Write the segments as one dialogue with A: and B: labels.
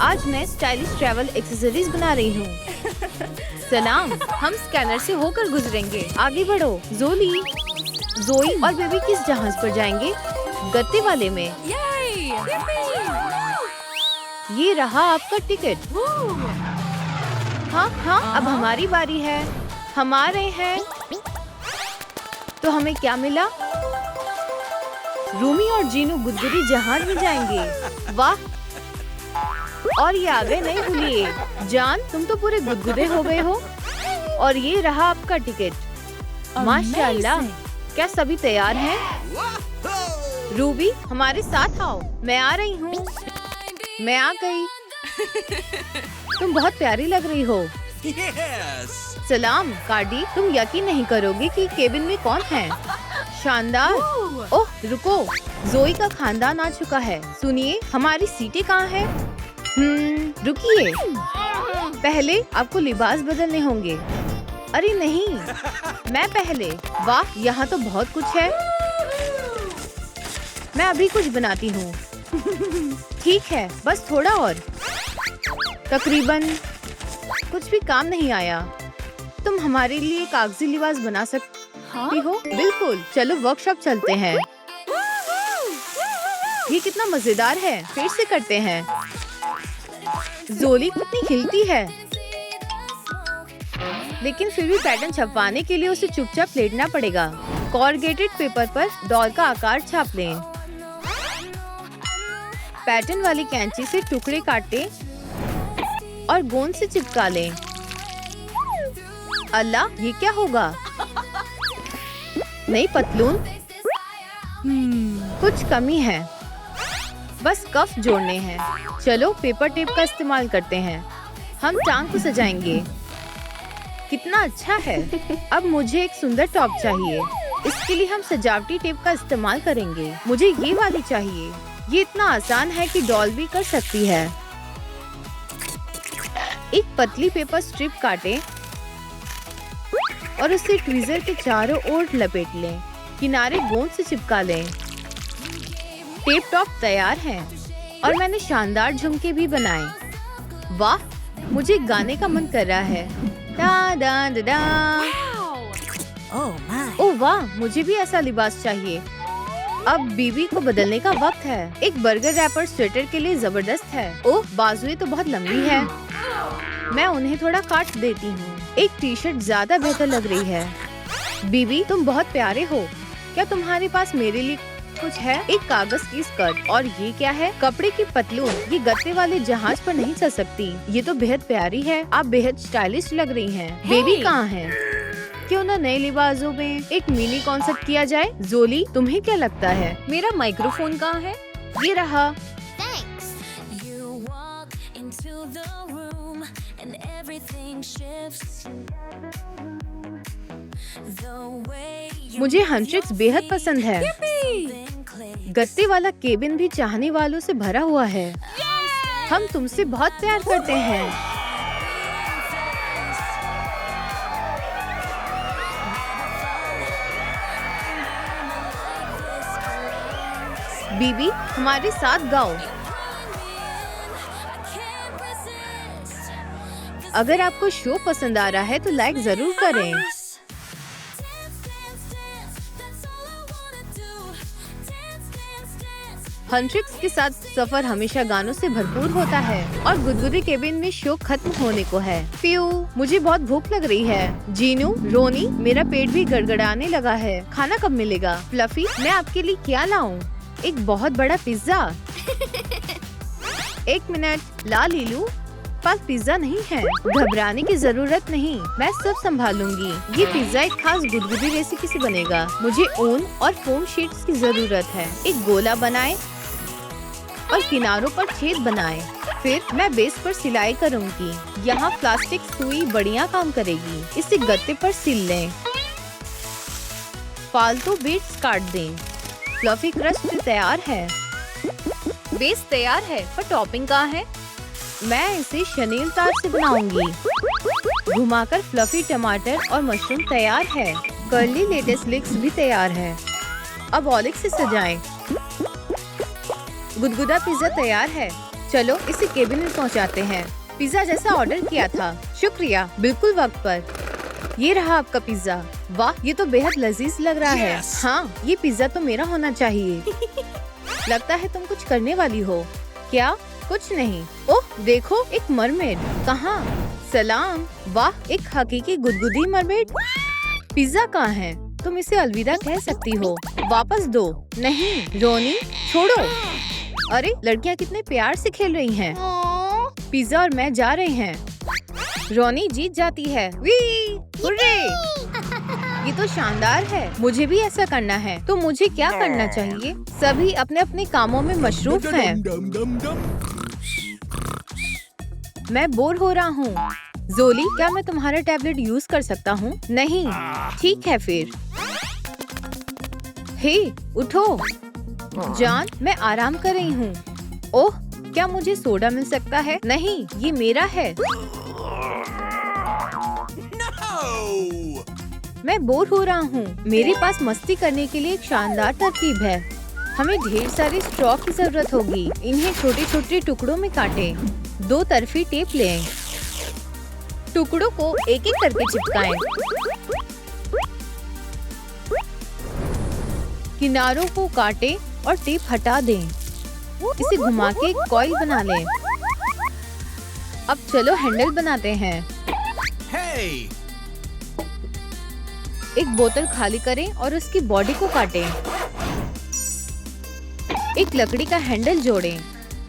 A: आज मैं stylish travel accessories बना रही हूँ। सलाम, हम स्कैनर से होकर गुजरेंगे। आगे बढ़ो। जोई और बेबी किस जहाज पर जाएंगे? गत्ते वाले में। ये रहा आपका टिकट। हाँ, अब हमारी बारी है। हम आ रहे हैं। तो हमें क्या मिला? रूमी और जीनू गुदगुदी जहाज में जाएंगे। वाह! और ये आ गए, नहीं भूलिए। जान, तुम तो पूरे गुदगुदे हो गए हो। और ये रहा आपका टिकट। माशाल्लाह, क्या सभी तैयार हैं? रूबी, हमारे साथ आओ। मैं आ रही हूँ। मैं आ गई। तुम बहुत प्यारी लग रही हो। सलाम कार्डी, तुम यकीन नहीं करोगे कि केबिन में कौन है। शानदार। ओह रुको, जोई का खानदान आ चुका है। सुनिए, हमारी सीटें कहाँ हैं? रुकिए, पहले आपको लिबास बदलने होंगे। अरे नहीं, मैं पहले। वाह, यहाँ तो बहुत कुछ है। मैं अभी कुछ बनाती हूँ। ठीक है, बस थोड़ा और। तकरीबन कुछ भी काम नहीं आया। तुम हमारे लिए कागजी लिबास बना सकती हो? बिल्कुल, चलो वर्कशॉप चलते हैं। ये कितना मजेदार है। फिर से करते हैं। जोली कितनी खिलती है, लेकिन फिर भी पैटर्न छपवाने के लिए उसे चुपचाप लेटना पड़ेगा। कॉर्गेटेड पेपर पर डॉल का आकार छाप लें। पैटर्न वाली कैंची से टुकड़े काटें और गोंद से चिपका लें। अल्लाह, ये क्या होगा? नई पतलून। कुछ कमी है, बस कफ जोड़ने हैं। चलो पेपर टेप का इस्तेमाल करते हैं। हम टांग को सजाएंगे। कितना अच्छा है। अब मुझे एक सुंदर टॉप चाहिए। इसके लिए हम सजावटी टेप का इस्तेमाल करेंगे। मुझे ये वाली चाहिए। ये इतना आसान है कि डॉल भी कर सकती है। एक पतली पेपर स्ट्रिप काटें और उसे ट्वीजर के चारों ओर लपेट लें। किनारे गोंद से चिपका लें। टेप टॉप तैयार है और मैंने शानदार झुमके भी बनाए। वाह, मुझे गाने का मन कर रहा है। दा दा दा दा। ओह वाह, मुझे भी ऐसा लिबास चाहिए। अब बीबी को बदलने का वक्त है। एक बर्गर रैपर स्वेटर के लिए जबरदस्त है। ओह, बाजुएं तो बहुत लंबी है। मैं उन्हें थोड़ा काट देती हूँ। एक टी शर्ट ज्यादा बेहतर लग रही है। बीबी, तुम बहुत प्यारे हो। क्या तुम्हारे पास मेरे लिए कुछ है? एक कागज की स्कर्ट। और ये क्या है? कपड़े की पतलून। ये गत्ते वाले जहाज पर नहीं चल सकती। ये तो बेहद प्यारी है। आप बेहद स्टाइलिश लग रही हैं। बेबी कहाँ है? क्यों ना नए लिबासों में एक मिनी कॉन्सर्ट किया जाए? जोली, तुम्हें क्या लगता है? मेरा माइक्रोफोन कहाँ है? ये रहा। मुझे हंट्रिक्स बेहद पसंद है। गत्ते वाला केबिन भी चाहने वालों से भरा हुआ है। हम तुमसे बहुत प्यार करते हैं। बीबी, हमारे साथ गाओ। अगर आपको शो पसंद आ रहा है तो लाइक जरूर करें। हंट्रिक्स के साथ सफर हमेशा गानों से भरपूर होता है और गुदगुदे केबिन में शो खत्म होने को है। प्यू, मुझे बहुत भूख लग रही है। जीनू, रोनी, मेरा पेट भी गड़गड़ाने लगा है। खाना कब मिलेगा? फ्लफी, मैं आपके लिए क्या लाऊं? एक बहुत बड़ा पिज्जा। एक मिनट, ला लीलू, पास पिज्जा नहीं है। घबराने की जरूरत नहीं, मैं सब संभालूंगी। ये पिज्जा एक खास गुदगुदी रेसिपी से बनेगा। मुझे ऊन और फोम शीट्स की जरूरत है। एक गोला बनाएं और किनारों पर छेद बनाएं। फिर मैं बेस पर सिलाई करूंगी। यहाँ प्लास्टिक सुई बढ़िया काम करेगी। इसे गत्ते पर सिल लें। फालतू बीट्स काट दें। फ्लफी क्रस्ट तैयार है। बेस तैयार है, पर टॉपिंग कहाँ है? मैं इसे शनील तार से बनाऊंगी। घुमाकर फ्लफी टमाटर और मशरूम तैयार है। कर्ली लेटेस लिक्स भी तैयार है। अब ऑलिव से सजाएं। गुदगुदा पिज्जा तैयार है। चलो इसे केबिन में पहुंचाते हैं। पिज्जा जैसा ऑर्डर किया था। शुक्रिया, बिल्कुल वक्त पर। ये रहा आपका पिज्जा। वाह, ये तो बेहद लजीज लग रहा है। हाँ, ये पिज्जा तो मेरा होना चाहिए। लगता है तुम कुछ करने वाली हो। क्या? कुछ नहीं। ओह देखो, एक मरमेड। कहाँ? सलाम। वाह, एक हकीकी गुदगुदी मरमेड। पिज्जा कहाँ है? तुम इसे अलविदा कह सकती हो। वापस दो। नहीं रोनी, छोड़ो। अरे लड़कियाँ कितने प्यार से खेल रही हैं। पिज्जा और मैं जा रहे हैं। रोनी जीत जाती है। वी! हुर्रे! ये तो शानदार है। मुझे भी ऐसा करना है। तो मुझे क्या करना चाहिए? सभी अपने अपने कामों में मशरूफ हैं। मैं बोर हो रहा हूँ। जोली, क्या मैं तुम्हारा टैबलेट यूज कर सकता हूँ? नहीं। ठीक है फिर। हे, उठो। जान, मैं आराम कर रही हूँ। ओह, क्या मुझे सोडा मिल सकता है? नहीं, ये मेरा है। मैं बोर हो रहा हूँ। मेरे पास मस्ती करने के लिए एक शानदार तरकीब है। हमें ढेर सारे स्ट्रॉ की जरूरत होगी। इन्हें छोटे छोटे टुकड़ों में काटें। 2 तरफी टेप लें। टुकड़ों को एक एक करके चिपकाएं। किनारों को काटें और टेप हटा दें। इसे घुमा के एक कॉइल बना लें। अब चलो हैंडल बनाते हैं। एक बोतल खाली करें और उसकी बॉडी को काटें। एक लकड़ी का हैंडल जोड़ें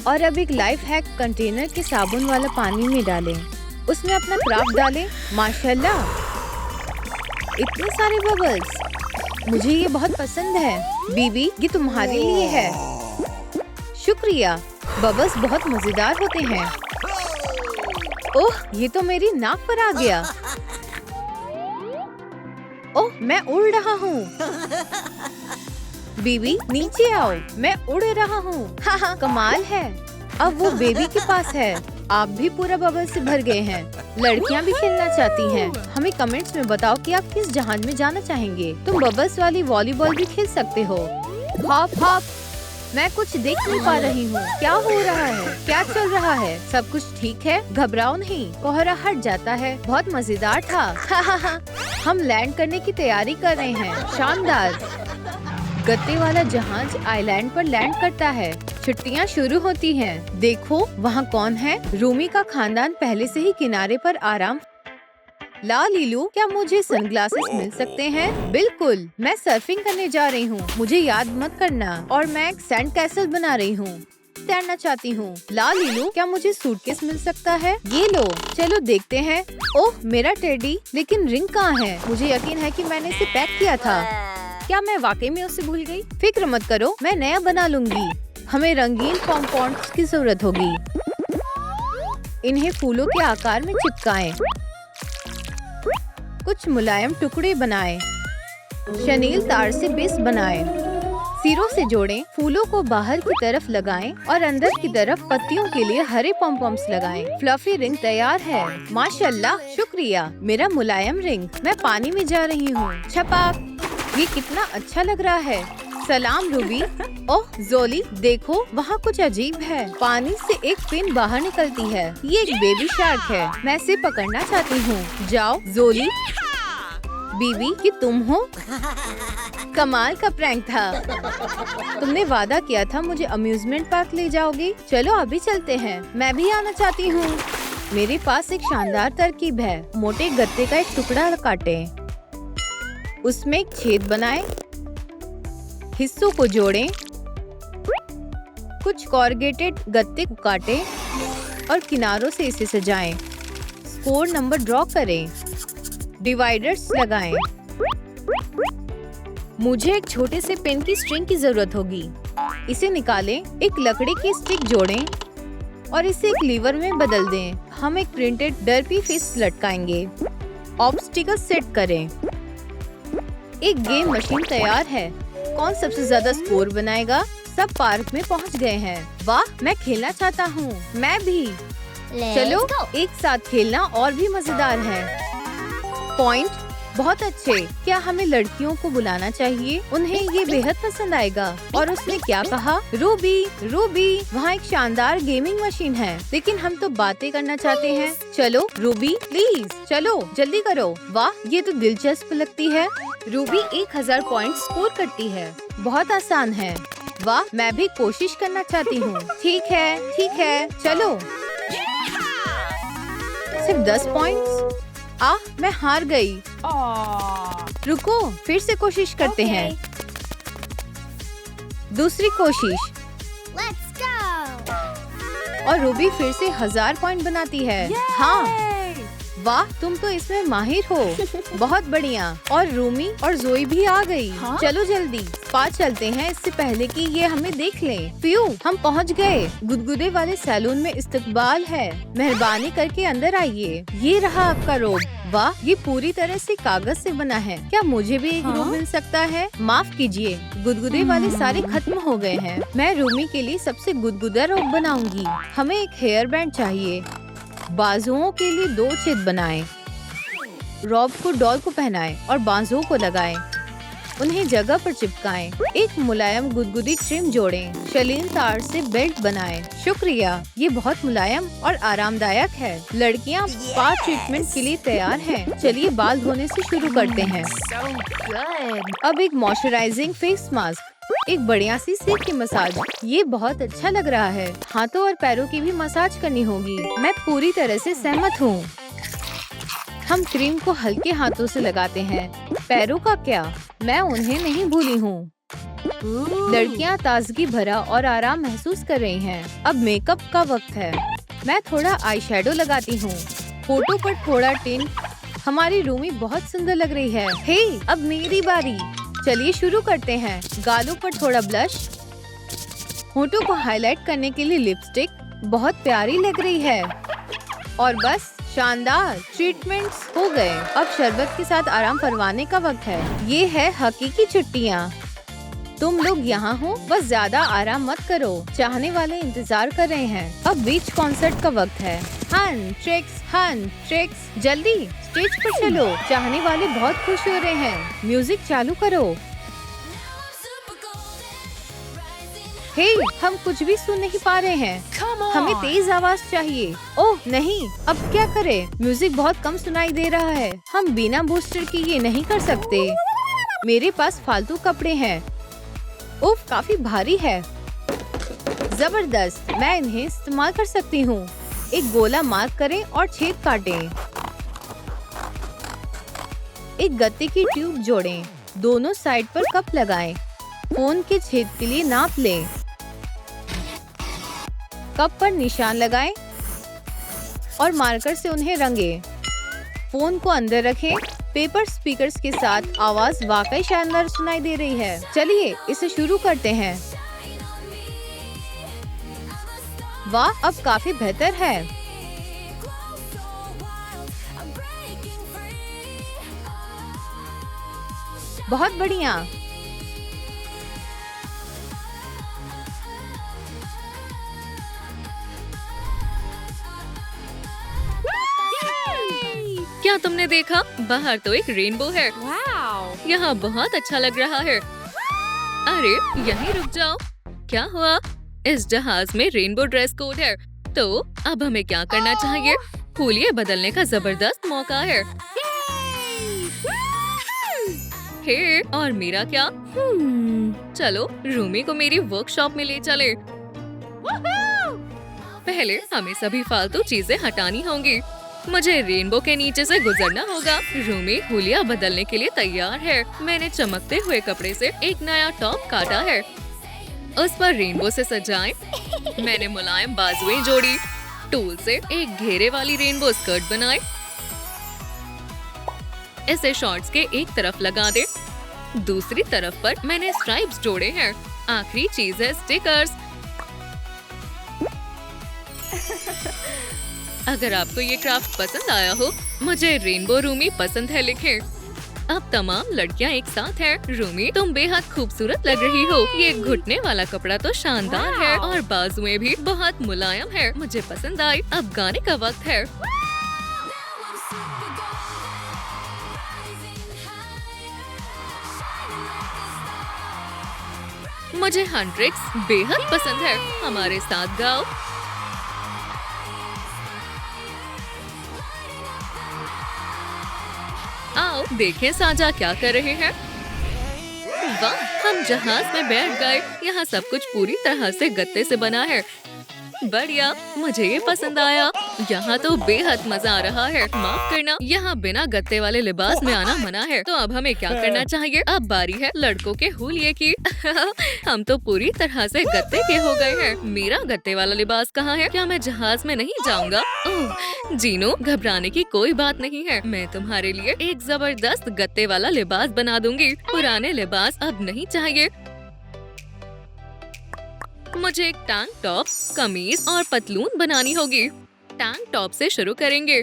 A: और अब एक लाइफ हैक कंटेनर के साबुन वाला पानी में डालें। उसमें अपना क्राफ्ट डालें। माशाल्लाह, इतने सारे बबल्स। मुझे ये बहुत पसंद है। बीबी, ये तुम्हारे लिए है। शुक्रिया। बबल्स बहुत मजेदार होते हैं। ओह, ये तो मेरी नाक पर आ गया। ओह, मैं उड़ रहा हूँ। बीबी, नीचे आओ। मैं उड़ रहा हूँ। हाँ, कमाल है। अब वो बेबी के पास है। आप भी पूरा बबल से भर गए हैं। लड़कियाँ भी खेलना चाहती हैं। हमें कमेंट्स में बताओ कि आप किस जहाज में जाना चाहेंगे। तुम बबल्स वाली वॉलीबॉल भी खेल सकते हो। Hop hop. मैं कुछ देख नहीं पा रही हूँ। क्या हो रहा है? क्या चल रहा है? सब कुछ ठीक है? घबराओ नहीं, कोहरा हट जाता है। बहुत मजेदार था। हम लैंड करने की तैयारी कर रहे हैं। शानदार। गत्ते वाला जहाज आइलैंड पर लैंड करता है। छुट्टियाँ शुरू होती हैं। देखो वहाँ कौन है? रूमी का खानदान पहले से ही किनारे पर आराम। ला लीलू, क्या मुझे सनग्लासेस मिल सकते हैं? बिल्कुल, मैं सर्फिंग करने जा रही हूँ। मुझे याद मत करना। और मैं एक सैंड कैसल बना रही हूँ। तैरना चाहती हूँ। ला लीलू, क्या मुझे सूटकेस मिल सकता है? ये लो। चलो देखते हैं। ओह, मेरा टेडी। लेकिन रिंग कहाँ है? मुझे यकीन है कि मैंने इसे पैक किया था। क्या मैं वाकई में उसे भूल गई? फिक्र मत करो, मैं नया बना लूंगी। हमें रंगीन पॉम्पॉन्स की जरूरत होगी। इन्हें फूलों के आकार में चिपकाएं। कुछ मुलायम टुकड़े बनाएं। शनील तार से बेस बनाएं। सिरों से जोड़ें। फूलों को बाहर की तरफ लगाएं और अंदर की तरफ पत्तियों के लिए हरे पॉम्पॉम्स लगाएं। फ्लफी रिंग तैयार है। माशाल्लाह, शुक्रिया। मेरा मुलायम रिंग। मैं पानी में जा रही हूँ। छपाक। ये कितना अच्छा लग रहा है। सलाम रूबी। ओह जोली, देखो वहाँ कुछ अजीब है। पानी से एक फिन बाहर निकलती है। ये एक बेबी शार्क है। मैं इसे पकड़ना चाहती हूँ। जाओ जोली। बीबी, कि तुम हो? कमाल का प्रैंक था। तुमने वादा किया था मुझे अम्यूजमेंट पार्क ले जाओगी। चलो अभी चलते हैं। मैं भी आना चाहती हूँ। मेरे पास एक शानदार तरकीब है। मोटे गत्ते का एक टुकड़ा काटें। उसमें एक छेद बनाएं। हिस्सों को जोड़ें। कुछ कॉर्गेटेड गत्ते को काटें और किनारों से इसे सजाएं। स्कोर नंबर ड्रॉ करें। डिवाइडर्स लगाएं। मुझे एक छोटे से पेन की स्ट्रिंग की जरूरत होगी। इसे निकालें। एक लकड़ी की स्टिक जोड़ें और इसे एक लीवर में बदल दें। हम एक प्रिंटेड डर्पी फिश लटकाएंगे। ऑब्स्टिकल सेट करें। एक गेम मशीन तैयार है। कौन सबसे ज्यादा स्कोर बनाएगा? सब पार्क में पहुंच गए हैं। वाह, मैं खेलना चाहता हूँ। मैं भी। चलो एक साथ खेलना और भी मजेदार है। पॉइंट, बहुत अच्छे। क्या हमें लड़कियों को बुलाना चाहिए? उन्हें ये बेहद पसंद आएगा। और उसने क्या कहा? रूबी, रूबी, वहाँ एक शानदार गेमिंग मशीन है, लेकिन हम तो बातें करना चाहते हैं। चलो रूबी, प्लीज चलो, जल्दी करो। वाह, ये तो दिलचस्प लगती है। रूबी 1000 पॉइंट स्कोर करती है। बहुत आसान है। वाह, मैं भी कोशिश करना चाहती हूँ। ठीक है, चलो। सिर्फ 10 पॉइंट्स। मैं हार गई। रुको, फिर से कोशिश करते हैं। दूसरी कोशिश।
B: Let's go!
A: और रूबी फिर से 1000 पॉइंट बनाती है। हाँ, वाह, तुम तो इसमें माहिर हो। बहुत बढ़िया। और रूमी और जोई भी आ गई। चलो जल्दी स्पा चलते हैं, इससे पहले कि ये हमें देख लें। प्यू, हम पहुंच गए। गुदगुदे वाले सैलून में इस्तकबाल है। मेहरबानी करके अंदर आइए। ये रहा आपका रोब। वाह, ये पूरी तरह से कागज से बना है। क्या मुझे भी एक रोब मिल सकता है? माफ कीजिए, गुदगुदे वाले सारे खत्म हो गए हैं। मैं रूमी के लिए सबसे गुदगुदा रोब बनाऊंगी। हमें एक हेयर बैंड चाहिए। बाजुओं के लिए 2 छेद बनाएं। रॉब को डॉल को पहनाएं और बाजुओं को लगाएं। उन्हें जगह पर चिपकाएं। एक मुलायम गुदगुदी ट्रिम जोड़ें। शलीन तार से बेल्ट बनाएं। शुक्रिया, ये बहुत मुलायम और आरामदायक है। लड़कियां स्पा ट्रीटमेंट के लिए तैयार हैं। चलिए बाल धोने से शुरू करते हैं। अब एक मॉइस्चराइजिंग फेस मास्क, एक बढ़िया सी सिर की मसाज। ये बहुत अच्छा लग रहा है। हाथों और पैरों की भी मसाज करनी होगी। मैं पूरी तरह से सहमत हूँ। हम क्रीम को हल्के हाथों से लगाते हैं। पैरों का क्या? मैं उन्हें नहीं भूली हूँ। लड़कियाँ ताजगी भरा और आराम महसूस कर रही हैं। अब मेकअप का वक्त है। मैं थोड़ा आई शेडो लगाती हूँ। फोटो पर थोड़ा टिंट। हमारी रूमी बहुत सुंदर लग रही है। हे, अब मेरी बारी। चलिए शुरू करते हैं। गालों पर थोड़ा ब्लश। होठों को हाईलाइट करने के लिए लिपस्टिक। बहुत प्यारी लग रही है। और बस, शानदार ट्रीटमेंट्स हो गए। अब शरबत के साथ आराम फरमाने का वक्त है। ये है हकीकी छुट्टियाँ। तुम लोग यहाँ हो, बस ज्यादा आराम मत करो। चाहने वाले इंतजार कर रहे हैं। अब बीच कॉन्सर्ट का वक्त है। हन ट्रिक्स, जल्दी स्टेज पर चलो। चाहने वाले बहुत खुश हो रहे हैं। म्यूजिक चालू करो। हे, हम कुछ भी सुन नहीं पा रहे हैं। हमें तेज आवाज चाहिए। ओह नहीं, अब क्या करें? म्यूजिक बहुत कम सुनाई दे रहा है। हम बिना बूस्टर के ये नहीं कर सकते। मेरे पास फालतू कपड़े हैं। उफ, काफी भारी है। जबरदस्त, मैं इन्हें इस्तेमाल कर सकती हूँ। एक गोला मार्क करें और छेद काटें। एक गत्ते की ट्यूब जोड़ें। दोनों साइड पर कप लगाएं। फोन के छेद के लिए नाप लें। कप पर निशान लगाएं और मार्कर से उन्हें रंगें। फोन को अंदर रखें। पेपर स्पीकर्स के साथ आवाज वाकई शानदार सुनाई दे रही है। चलिए इसे शुरू करते हैं। वाह, अब काफी बेहतर है। बहुत बढ़िया।
C: क्या तुमने देखा? बाहर तो एक रेनबो है। यहाँ बहुत अच्छा लग रहा है। अरे यहीं रुक जाओ। क्या हुआ? इस जहाज में रेनबो ड्रेस कोड है। तो अब हमें क्या करना चाहिए? हुलिये बदलने का जबरदस्त मौका है। हे, और मेरा क्या? चलो रूमी को मेरी वर्कशॉप में ले चले। पहले हमें सभी फालतू चीजें हटानी होंगी। मुझे रेनबो के नीचे से गुजरना होगा। रूमी हुलिया बदलने के लिए तैयार है। मैंने चमकते हुए कपड़े से एक नया टॉप काटा है। उस पर रेनबो से सजाएं। मैंने मुलायम बाजुएं जोड़ी। टूल से एक घेरे वाली रेनबो स्कर्ट बनाए। इसे शॉर्ट्स के एक तरफ लगा दे। दूसरी तरफ पर मैंने स्ट्राइप्स जोड़े हैं। आखिरी चीज है स्टिकर्स। अगर आपको ये क्राफ्ट पसंद आया हो, मुझे रेनबो रूमी पसंद है लिखें। अब तमाम लड़कियां एक साथ हैं। रूमी, तुम बेहद खूबसूरत लग रही हो। ये घुटने वाला कपड़ा तो शानदार है और बाजुएं भी बहुत मुलायम है। मुझे पसंद आई। अब गाने का वक्त है। मुझे हंट्रिक्स बेहद पसंद है। हमारे साथ गाओ। आओ देखें साझा क्या कर रहे हैं। वाह, हम जहाज में बैठ गए। यहाँ सब कुछ पूरी तरह से गत्ते से बना है। बढ़िया, मुझे ये पसंद आया। यहाँ तो बेहद मजा आ रहा है। माफ करना, यहाँ बिना गत्ते वाले लिबास में आना मना है। तो अब हमें क्या करना चाहिए? अब बारी है लड़कों के हुलिये की। हम तो पूरी तरह से गत्ते के हो गए हैं। मेरा गत्ते वाला लिबास कहाँ है? क्या मैं जहाज में नहीं जाऊँगा? ओह जीनो, घबराने की कोई बात नहीं है। मैं तुम्हारे लिए एक जबरदस्त गत्ते वाला लिबास बना दूंगी। पुराने लिबास अब नहीं चाहिए। मुझे एक टैंक टॉप, कमीज और पतलून बनानी होगी। टैंक टॉप से शुरू करेंगे।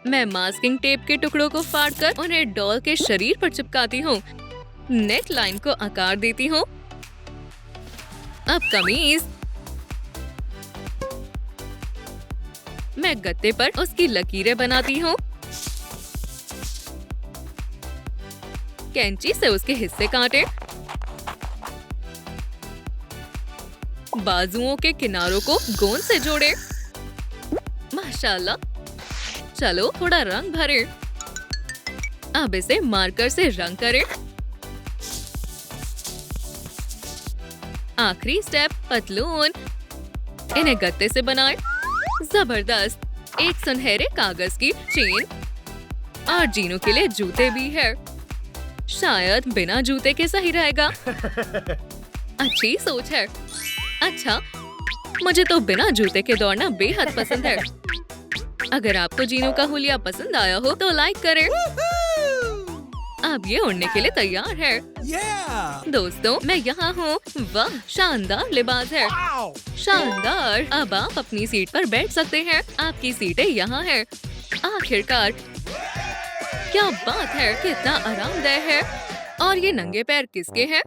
C: मैं मास्किंग टेप के टुकड़ों को फाड़कर उन्हें डॉल के शरीर पर चिपकाती हूँ। नेक लाइन को आकार देती हूँ। अब कमीज। मैं गत्ते पर उसकी लकीरें बनाती हूँ। कैंची से उसके हिस्से काटें। बाजुओं के किनारों को गोंद से जोड़े। माशाल्लाह। चलो थोड़ा रंग भरे। अब इसे मार्कर से रंग करें। आखिरी स्टेप, पतलून। इन्हें गत्ते से बनाएं। जबरदस्त। एक सुनहरे कागज की चेन और जीनों के लिए जूते भी है। शायद बिना जूते के सही रहेगा। अच्छी सोच है। अच्छा, मुझे तो बिना जूते के दौड़ना बेहद पसंद है। अगर आपको जीनों का हुलिया पसंद आया हो तो लाइक करें। अब ये उड़ने के लिए तैयार है। दोस्तों, मैं यहाँ हूँ। वाह, शानदार लिबास है। शानदार। अब आप अपनी सीट पर बैठ सकते हैं। आपकी सीटें यहाँ हैं। आखिरकार, क्या बात है, कितना आरामदायक है। और ये नंगे पैर किसके हैं?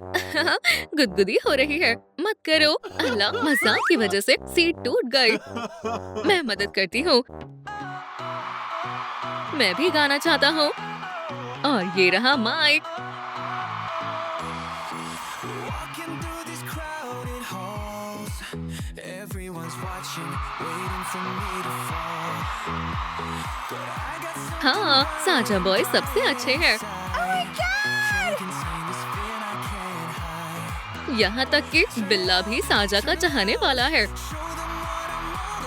C: गुदगुदी हो रही है। मत करो। अल्लाह, मजाक की वजह से सीट टूट गई। मैं मदद करती हूँ। मैं भी गाना चाहता हूँ। और ये रहा माइक। हाँ, साझा बॉय सबसे अच्छे हैं। यहाँ तक कि बिल्ला भी साझा का चाहने वाला है।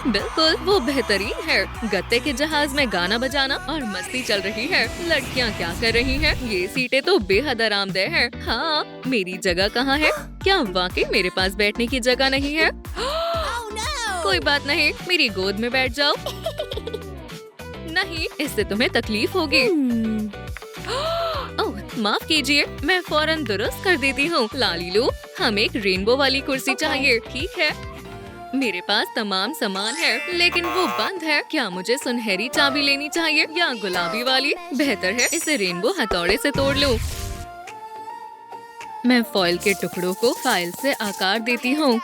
C: बिल्कुल, वो बेहतरीन है। गत्ते के जहाज में गाना बजाना और मस्ती चल रही है। लड़कियाँ क्या कर रही हैं? ये सीटें तो बेहद आरामदेह हैं। हाँ, मेरी जगह कहाँ है? क्या वाकई मेरे पास बैठने की जगह नहीं है? कोई बात नहीं, मेरी गोद में बैठ जाओ। नहीं, इससे तुम्हें तकलीफ होगी। ओह, माफ कीजिए, मैं फौरन दुरुस्त कर देती हूँ। लालीलू, हमें एक रेनबो वाली कुर्सी चाहिए। ठीक है, मेरे पास तमाम सामान है, लेकिन वो बंद है। क्या मुझे सुनहरी चाबी लेनी चाहिए या गुलाबी वाली? बेहतर है इसे रेनबो हथौड़े से तोड़ लूं। मैं फॉइल के टुकड़ों को फाइल से आकार देती हूँ।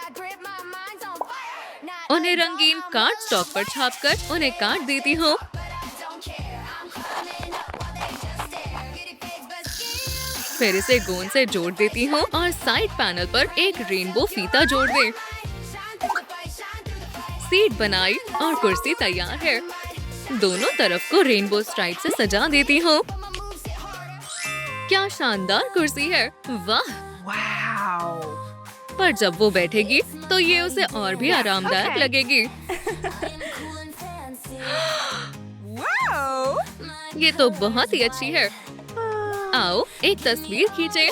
C: उन्हें रंगीन कार्ड स्टॉक पर छापकर उन्हें काट देती हूँ। फिर इसे गोंद से जोड़ देती हूँ और साइड पैनल पर एक रेनबो फीता जोड़ दे। सीट बनाई और कुर्सी तैयार है। दोनों तरफ को रेनबो स्ट्राइप से सजा देती हूँ। क्या शानदार कुर्सी है। वाह। पर जब वो बैठेगी तो ये उसे और भी आरामदायक लगेगी। ये तो बहुत ही अच्छी है। आओ एक तस्वीर खींचे।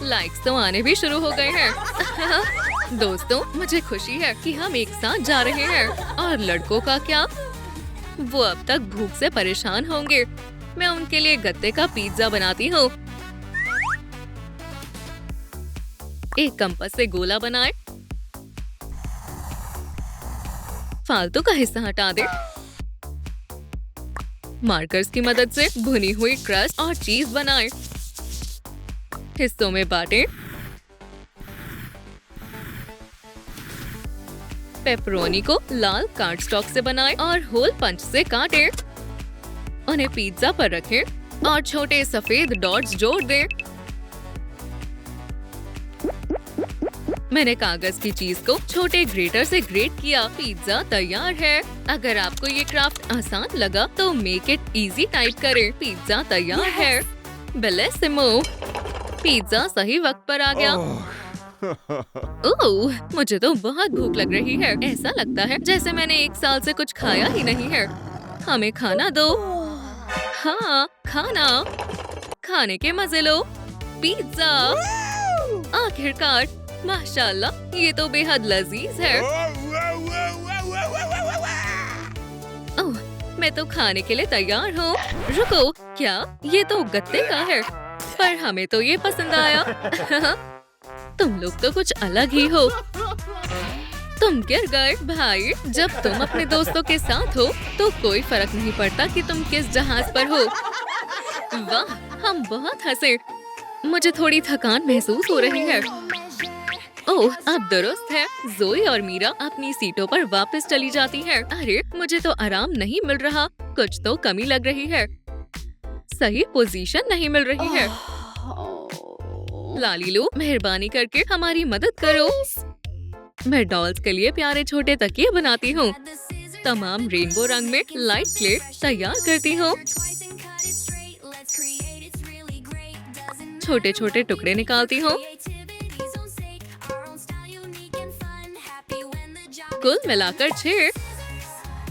C: लाइक्स तो आने भी शुरू हो गए हैं। दोस्तों, मुझे खुशी है कि हम एक साथ जा रहे हैं। और लड़कों का क्या? वो अब तक भूख से परेशान होंगे। मैं उनके लिए गत्ते का पिज्जा बनाती हूँ। एक कंपास से गोला बनाए। फालतू का हिस्सा हटा दे। मार्कर्स की मदद से भुनी हुई क्रस्ट और चीज बनाएं। हिस्सों में बांटें। पेपरोनी को लाल कार्डस्टॉक से बनाएं और होल पंच से काटें। उन्हें पिज्जा पर रखें और छोटे सफेद डॉट्स जोड़ दें। मैंने कागज की चीज को छोटे ग्रेटर से ग्रेट किया। पिज्जा तैयार है। अगर आपको ये क्राफ्ट आसान लगा तो मेक इट इजी टाइप करें। पिज्जा तैयार है। बेलेसिमो। पिज्जा सही वक्त पर आ गया। ओह, मुझे तो बहुत भूख लग रही है। ऐसा लगता है जैसे मैंने 1 साल से कुछ खाया ही नहीं है। हमें खाना दो। हाँ, खाना। खाने के मजे लो। पिज्जा। आखिरकार, माशाल्लाह, ये तो बेहद लजीज है। ओह, मैं तो खाने के लिए तैयार हूँ। रुको, क्या ये तो गत्ते का है? पर हमें तो ये पसंद आया। तुम लोग तो कुछ अलग ही हो। तुम गिर गए भाई। जब तुम अपने दोस्तों के साथ हो तो कोई फर्क नहीं पड़ता कि तुम किस जहाज पर हो। वाह, हम बहुत हंसे। मुझे थोड़ी थकान महसूस हो रही है। ओह, अब दुरुस्त है। जोई और मीरा अपनी सीटों पर वापस चली जाती हैं। अरे, मुझे तो आराम नहीं मिल रहा। कुछ तो कमी लग रही है। सही पोजीशन नहीं मिल रही है। लालीलू, मेहरबानी करके हमारी मदद करो। मैं डॉल्स के लिए प्यारे छोटे तकिए बनाती हूँ। तमाम रेनबो रंग में लाइट क्ले तैयार करती हूँ। छोटे छोटे टुकड़े निकालती हूँ। कुल मिलाकर 6।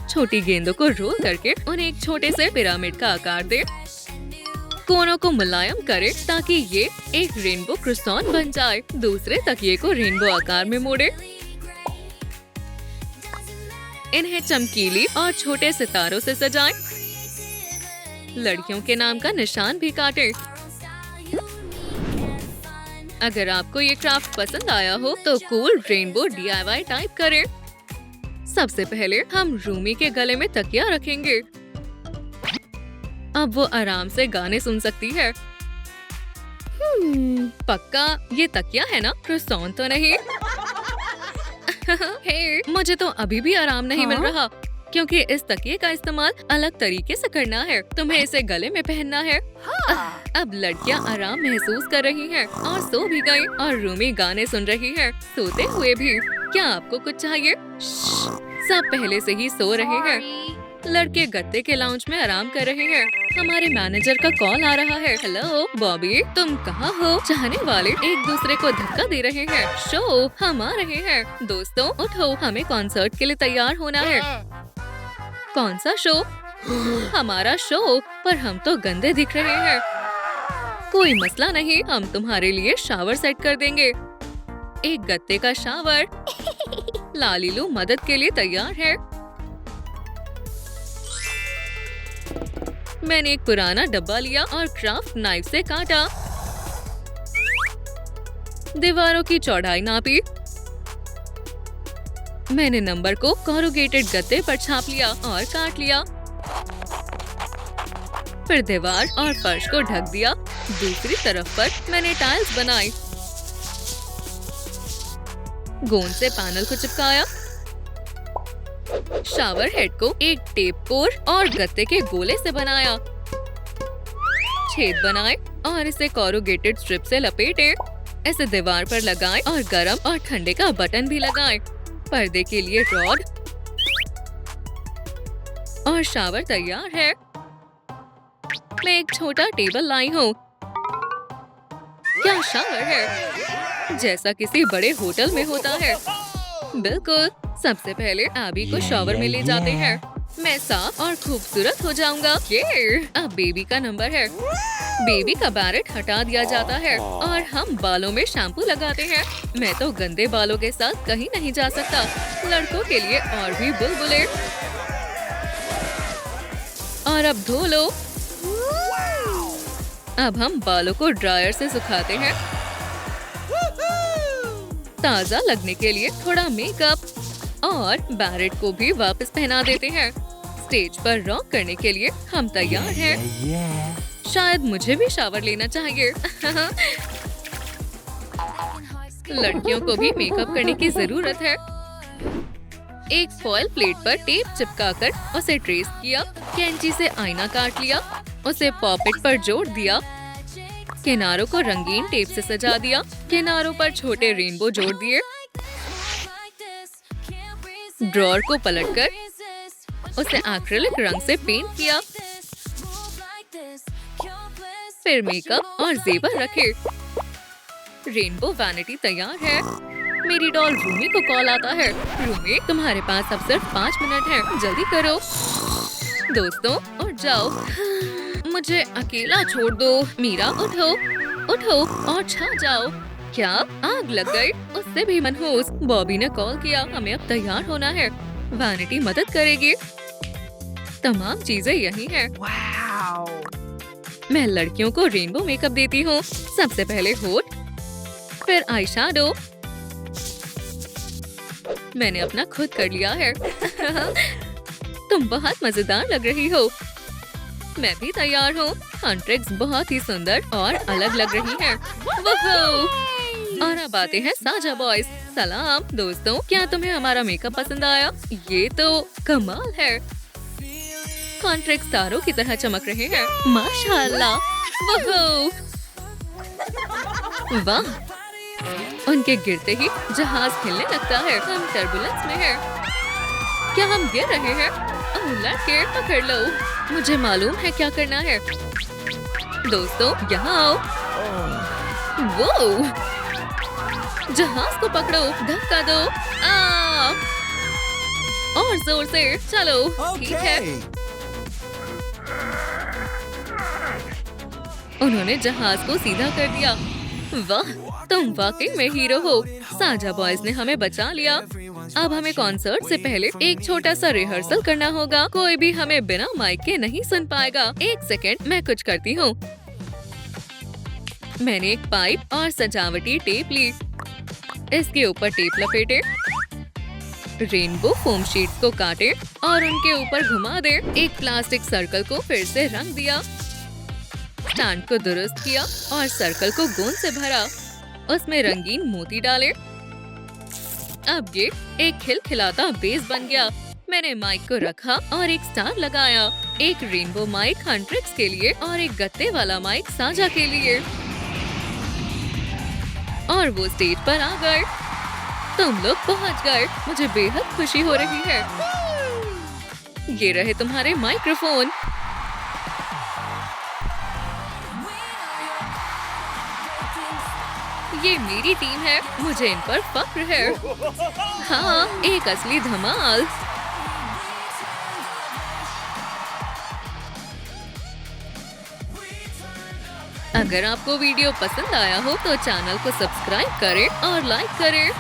C: छोटी गेंदों को रोल करके उन्हें एक छोटे से पिरामिड का आकार दे। कोनों को मुलायम करें ताकि ये एक रेनबो क्रोissant बन जाए। दूसरे तकिए को रेनबो आकार में मोड़े। इन्हें चमकीली और छोटे सितारों से सजाएं। लड़कियों के नाम का निशान भी काटें। अगर आपको ये क्राफ्ट पसंद आया हो तो कूल रेनबो DIY टाइप करें। सबसे पहले हम रूमी के गले में तकिया रखेंगे। अब वो आराम से गाने सुन सकती है। पक्का ये तकिया है ना? क्रोissant तो नहीं? हे, मुझे तो अभी भी आराम नहीं मिल रहा क्योंकि इस तकिए का इस्तेमाल अलग तरीके से करना है। तुम्हें इसे गले में पहनना है। अब लड़कियां आराम महसूस कर रही हैं और सो भी गई और रूमी गाने सुन रही है सोते हुए भी। क्या आपको कुछ चाहिए? सब पहले से ही सो रहे हैं। लड़के गत्ते के लाउंज में आराम कर रहे हैं। हमारे मैनेजर का कॉल आ रहा है। हेलो बॉबी, तुम कहाँ हो? चाहने वाले एक दूसरे को धक्का दे रहे हैं। शो, हम आ रहे हैं। दोस्तों उठो, हमें कॉन्सर्ट के लिए तैयार होना है। कौन सा शो? हमारा शो, पर हम तो गंदे दिख रहे हैं। कोई मसला नहीं, हम तुम्हारे लिए शावर सेट कर देंगे। एक गत्ते का शावर। लालीलू मदद के लिए तैयार है। मैंने एक पुराना डब्बा लिया और क्राफ्ट नाइफ से काटा। दीवारों की चौड़ाई नापी। मैंने नंबर को कोरुगेटेड गत्ते पर छाप लिया और काट लिया। फिर दीवार और फर्श को ढक दिया। दूसरी तरफ पर मैंने टाइल्स बनाई। गोंद से पैनल को चिपकाया। शावर हेड को एक टेप कोर और गत्ते के गोले से बनाया। छेद बनाए और इसे कोरुगेटेड स्ट्रिप से लपेटे। इसे दीवार पर लगाएं और गरम और ठंडे का बटन भी लगाएं। पर्दे के लिए रॉड और शावर तैयार है। मैं एक छोटा टेबल लाई हूँ। क्या शावर है, जैसा किसी बड़े होटल में होता है। बिल्कुल। सबसे पहले एबी को शॉवर में ले जाते हैं। मैं साफ और खूबसूरत हो जाऊंगा। ये अब बेबी का नंबर है। बेबी का बैरेट हटा दिया जाता है और हम बालों में शैम्पू लगाते हैं। मैं तो गंदे बालों के साथ कहीं नहीं जा सकता। लड़कों के लिए और भी बुलबुले। और अब धो लो। अब हम बालों को ड्रायर से सुखाते हैं। ताज़ा लगने के लिए थोड़ा मेकअप और बैरेट को भी वापस पहना देते हैं। स्टेज पर रॉक करने के लिए हम तैयार हैं। शायद मुझे भी शावर लेना चाहिए। लड़कियों को भी मेकअप करने की जरूरत है। एक फॉइल प्लेट पर टेप चिपकाकर उसे ट्रेस किया। कैंची से आईना काट लिया, उसे पॉपेट पर जोड़ दिया। किनारों को रंगीन टेप से सजा दिया। किनारों पर छोटे रेनबो जोड़ दिए। ड्रॉअर को पलटकर उसे एक्रिलिक रंग से पेंट किया। फिर मेकअप और जेवर रखे। रेनबो वैनिटी तैयार है। मेरी डॉल रूमी को कॉल आता है। रूमी, तुम्हारे पास अब सिर्फ 5 मिनट है, जल्दी करो। दोस्तों, उठ जाओ, मुझे अकेला छोड़ दो। मीरा, उठो उठो और छा जाओ। क्या आग लग गई? उससे भी मनहूस। बॉबी ने कॉल किया, हमें अब तैयार होना है। वैनिटी मदद करेगी। तमाम चीजें यही हैं। मैं लड़कियों को रेनबो मेकअप देती हूँ। सबसे पहले होठ, फिर आई शैडो। मैंने अपना खुद कर लिया है। तुम बहुत मजेदार लग रही हो। मैं भी तैयार हूँ। हंट्रिक्स बहुत ही सुंदर और अलग लग रही है। और अब आते हैं साजा बॉयज। सलाम दोस्तों, क्या तुम्हें हमारा मेकअप पसंद आया? ये तो कमाल है। हंट्रिक्स तारों की तरह चमक रहे हैं। माशाल्लाह। वाह, उनके गिरते ही जहाज हिलने लगता है। हम टर्बुलेंस में हैं। क्या हम गिर रहे हैं? लड़के पकड़ लो, मुझे मालूम है क्या करना है। दोस्तों, यहाँ आओ। वो जहाज को पकड़ो, धक्का दो। और जोर से चलो। ठीक है। उन्होंने जहाज को सीधा कर दिया। वाह, तुम वाकई में हीरो हो। साजा बॉयज ने हमें बचा लिया। अब हमें कॉन्सर्ट से पहले एक छोटा सा रिहर्सल करना होगा। कोई भी हमें बिना माइक के नहीं सुन पाएगा। एक सेकंड, मैं कुछ करती हूँ। मैंने एक पाइप और सजावटी टेप ली। इसके ऊपर टेप लपेटे। रेनबो फोम शीट्स को काटे और उनके ऊपर घुमा दे। एक प्लास्टिक सर्कल को फिर से रंग दिया। स्टैंड को दुरुस्त किया और सर्कल को गोंद से भरा। उसमें रंगीन मोती डाले। अब ये एक खिलखिलाता बेस बन गया। मैंने माइक को रखा और एक स्टार लगाया। एक रेनबो माइक हंट्रिक्स के लिए और एक गत्ते वाला माइक साजा के लिए। और वो स्टेज पर आ गए। तुम लोग पहुंच गए। मुझे बेहद खुशी हो रही है। ये रहे तुम्हारे माइक्रोफोन। ये मेरी टीम है, मुझे इन पर फक्र है। हाँ, एक असली धमाल। अगर आपको वीडियो पसंद आया हो तो चैनल को सब्सक्राइब करें और लाइक करें।